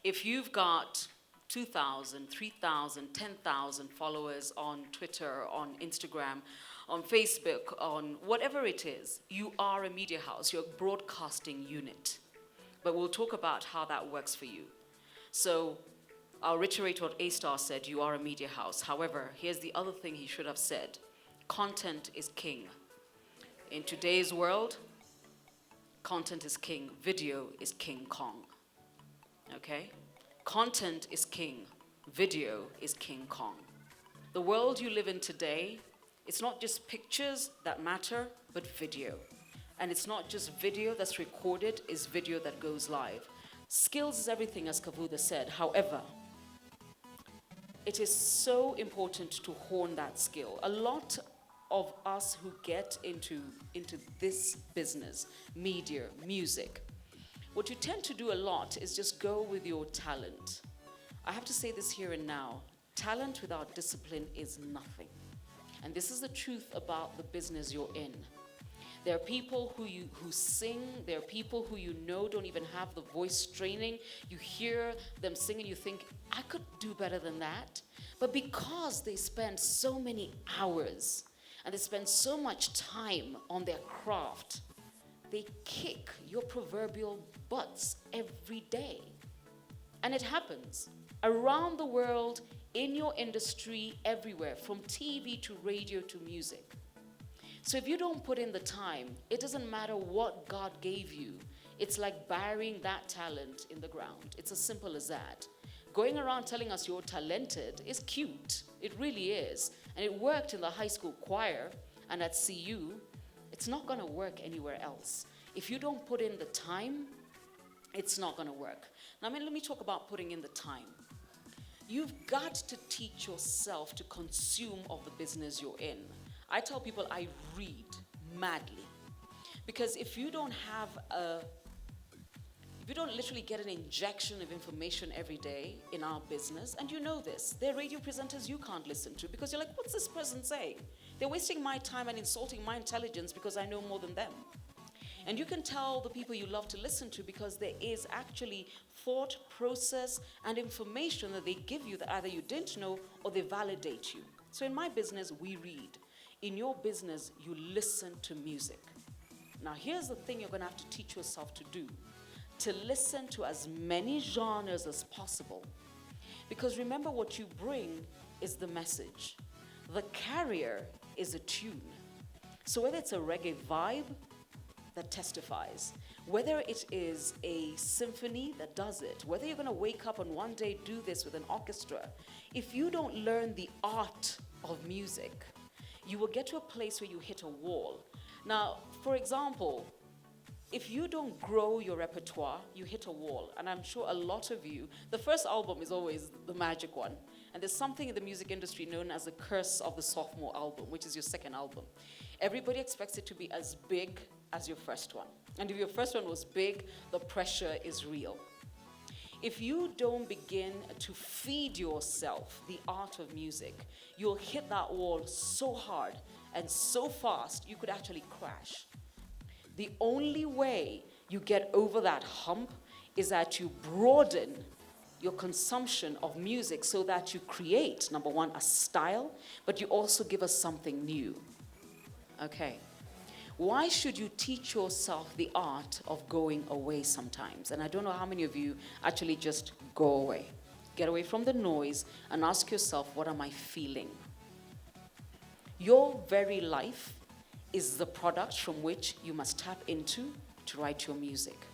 if you've got 2,000, 3,000, 10,000 followers on Twitter, on Instagram, on Facebook, on whatever it is, you are a media house, you're a broadcasting unit. But we'll talk about how that works for you. So I'll reiterate what A-Star said, you are a media house. However, here's the other thing he should have said. Content is king. In today's world, content is king. Video is King Kong. Okay? Content is king. Video is King Kong. The world you live in today, it's not just pictures that matter, but video. And it's not just video that's recorded, it's video that goes live. Skills is everything, as Kavuda said. However, it is so important to hone that skill. A lot of us who get into this business, media, music, what you tend to do a lot is just go with your talent. I have to say this here and now. Talent without discipline is nothing. And this is the truth about the business you're in. There are people who sing, there are people who you know don't even have the voice training. You hear them sing and you think, I could do better than that. But because they spend so many hours and they spend so much time on their craft, they kick your proverbial butts every day. And it happens around the world, in your industry, everywhere, from TV to radio to music. So if you don't put in the time, it doesn't matter what God gave you. It's like burying that talent in the ground. It's as simple as that. Going around telling us you're talented is cute. It really is. And it worked in the high school choir and at CU. It's not going to work anywhere else. If you don't put in the time, it's not going to work. Now, let me talk about putting in the time. You've got to teach yourself to consume of the business you're in. I tell people I read madly. Because if you don't literally get an injection of information every day in our business, and you know this, there are radio presenters you can't listen to because you're like, what's this person saying? They're wasting my time and insulting my intelligence because I know more than them. And you can tell the people you love to listen to because there is actually thought, process, and information that they give you that either you didn't know or they validate you. So in my business, we read. In your business, you listen to music. Now, here's the thing you're going to have to teach yourself to do. To listen to as many genres as possible. Because remember, what you bring is the message. The carrier is a tune. So whether it's a reggae vibe that testifies, whether it is a symphony that does it, whether you're going to wake up and one day do this with an orchestra, if you don't learn the art of music, you will get to a place where you hit a wall. Now, for example, if you don't grow your repertoire, you hit a wall. And I'm sure a lot of you, the first album is always the magic one. And there's something in the music industry known as the curse of the sophomore album, which is your second album. Everybody expects it to be as big as your first one. And if your first one was big, the pressure is real. If you don't begin to feed yourself the art of music, you'll hit that wall so hard and so fast, you could actually crash. The only way you get over that hump is that you broaden your consumption of music so that you create, number one, a style, but you also give us something new. Okay. Why should you teach yourself the art of going away sometimes? And I don't know how many of you actually just go away. Get away from the noise and ask yourself, what am I feeling? Your very life is the product from which you must tap into to write your music.